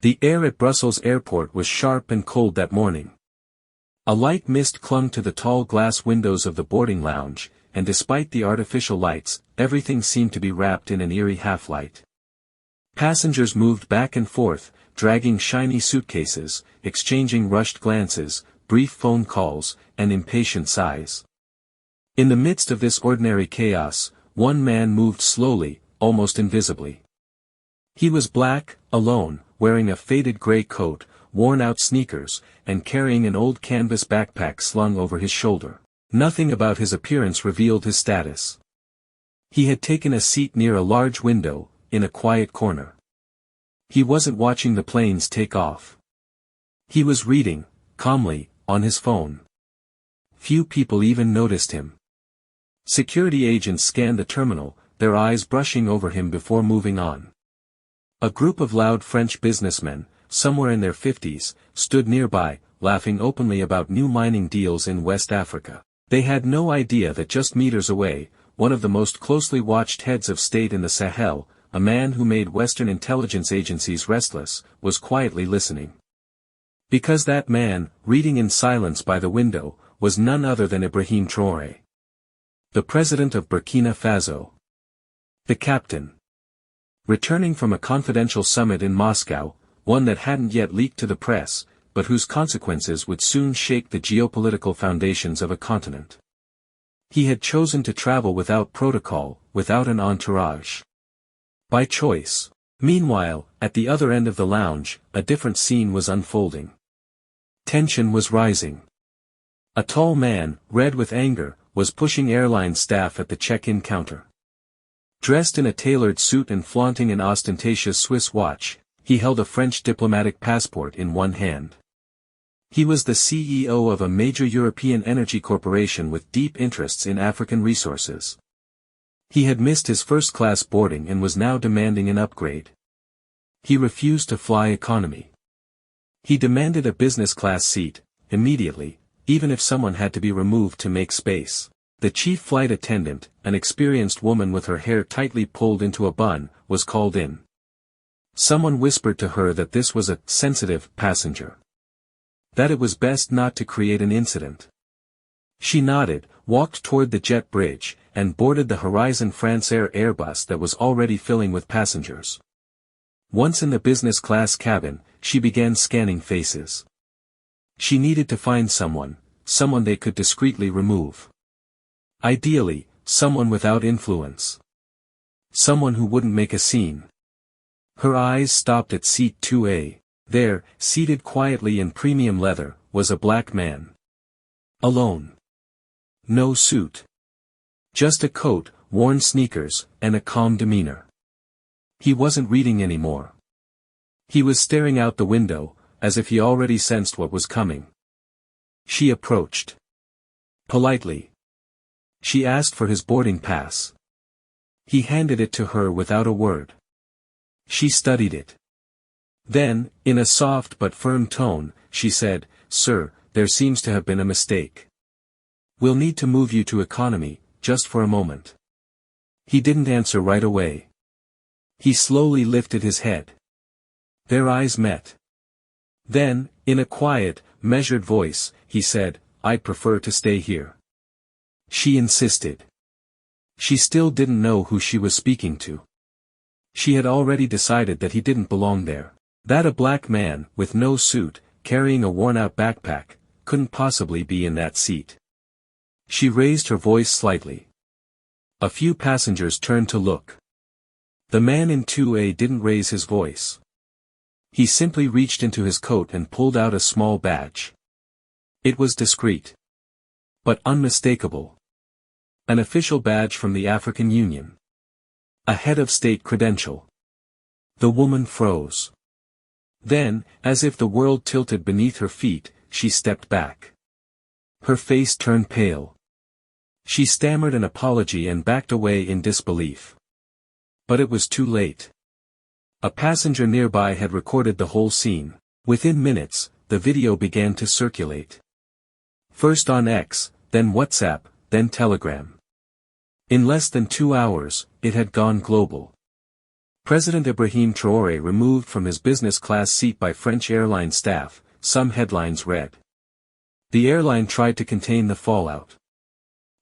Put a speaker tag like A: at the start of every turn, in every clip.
A: The air at Brussels airport was sharp and cold that morning. A light mist clung to the tall glass windows of the boarding lounge, and despite the artificial lights, everything seemed to be wrapped in an eerie half-light. Passengers moved back and forth, dragging shiny suitcases, exchanging rushed glances, brief phone calls, and impatient sighs. In the midst of this ordinary chaos, one man moved slowly, almost invisibly. He was black, alone, wearing a faded gray coat, worn-out sneakers, and carrying an old canvas backpack slung over his shoulder. Nothing about his appearance revealed his status. He had taken a seat near a large window, in a quiet corner. He wasn't watching the planes take off. He was reading, calmly, on his phone. Few people even noticed him. Security agents scanned the terminal, their eyes brushing over him before moving on. A group of loud French businessmen, somewhere in their 50s, stood nearby, laughing openly about new mining deals in West Africa. They had no idea that just meters away, one of the most closely watched heads of state in the Sahel, a man who made Western intelligence agencies restless, was quietly listening. Because that man, reading in silence by the window, was none other than Ibrahim Traoré, the president of Burkina Faso. The captain. Returning from a confidential summit in Moscow, one that hadn't yet leaked to the press, but whose consequences would soon shake the geopolitical foundations of a continent. He had chosen to travel without protocol, without an entourage. By choice. Meanwhile, at the other end of the lounge, a different scene was unfolding. Tension was rising. A tall man, red with anger, was pushing airline staff at the check-in counter. Dressed in a tailored suit and flaunting an ostentatious Swiss watch, he held a French diplomatic passport in one hand. He was the CEO of a major European energy corporation with deep interests in African resources. He had missed his first-class boarding and was now demanding an upgrade. He refused to fly economy. He demanded a business-class seat, immediately, even if someone had to be removed to make space. The chief flight attendant, an experienced woman with her hair tightly pulled into a bun, was called in. Someone whispered to her that this was a sensitive passenger. That it was best not to create an incident. She nodded, walked toward the jet bridge, and boarded the Horizon France Air Airbus that was already filling with passengers. Once in the business class cabin, she began scanning faces. She needed to find someone they could discreetly remove. Ideally, someone without influence. Someone who wouldn't make a scene. Her eyes stopped at seat 2A. There, seated quietly in premium leather, was a black man. Alone. No suit. Just a coat, worn sneakers, and a calm demeanor. He wasn't reading anymore. He was staring out the window, as if he already sensed what was coming. She approached. Politely. She asked for his boarding pass. He handed it to her without a word. She studied it. Then, in a soft but firm tone, she said, "Sir, there seems to have been a mistake. We'll need to move you to economy, just for a moment." He didn't answer right away. He slowly lifted his head. Their eyes met. Then, in a quiet, measured voice, he said, "I'd prefer to stay here." She insisted. She still didn't know who she was speaking to. She had already decided that he didn't belong there. That a black man, with no suit, carrying a worn-out backpack, couldn't possibly be in that seat. She raised her voice slightly. A few passengers turned to look. The man in 2A didn't raise his voice. He simply reached into his coat and pulled out a small badge. It was discreet. But unmistakable. An official badge from the African Union. A head of state credential. The woman froze. Then, as if the world tilted beneath her feet, she stepped back. Her face turned pale. She stammered an apology and backed away in disbelief. But it was too late. A passenger nearby had recorded the whole scene. Within minutes, the video began to circulate. First on X, then WhatsApp, then Telegram. In less than 2 hours, it had gone global. President Ibrahim Traoré removed from his business class seat by French airline staff, some headlines read. The airline tried to contain the fallout.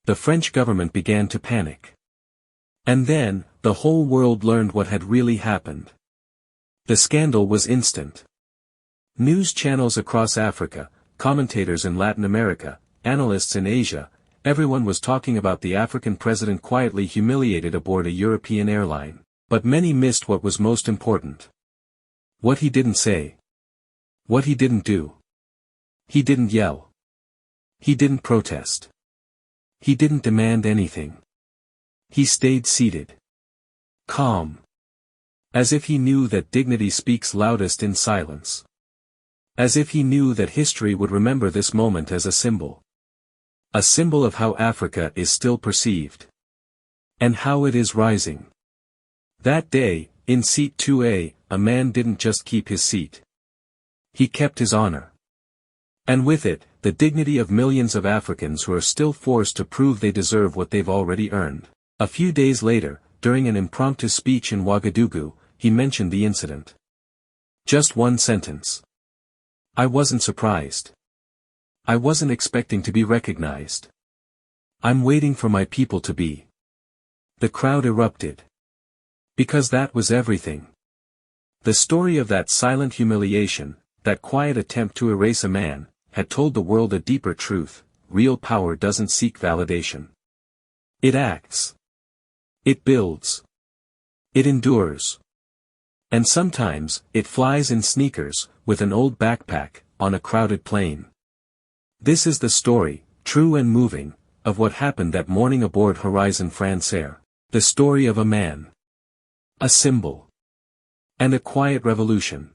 A: The French government began to panic. And then, the whole world learned what had really happened. The scandal was instant. News channels across Africa, commentators in Latin America, analysts in Asia, everyone was talking about the African president quietly humiliated aboard a European airline. But many missed what was most important. What he didn't say. What he didn't do. He didn't yell. He didn't protest. He didn't demand anything. He stayed seated. Calm. As if he knew that dignity speaks loudest in silence. As if he knew that history would remember this moment as a symbol. A symbol of how Africa is still perceived. And how it is rising. That day, in seat 2A, a man didn't just keep his seat. He kept his honor. And with it, the dignity of millions of Africans who are still forced to prove they deserve what they've already earned. A few days later, during an impromptu speech in Ouagadougou, he mentioned the incident. Just one sentence. I wasn't surprised. I wasn't expecting to be recognized. I'm waiting for my people to be. The crowd erupted. Because that was everything. The story of that silent humiliation, that quiet attempt to erase a man, had told the world a deeper truth: real power doesn't seek validation. It acts. It builds. It endures. And sometimes, it flies in sneakers, with an old backpack, on a crowded plane. This is the story, true and moving, of what happened that morning aboard Horizon Française. The story of a man. A symbol. And a quiet revolution.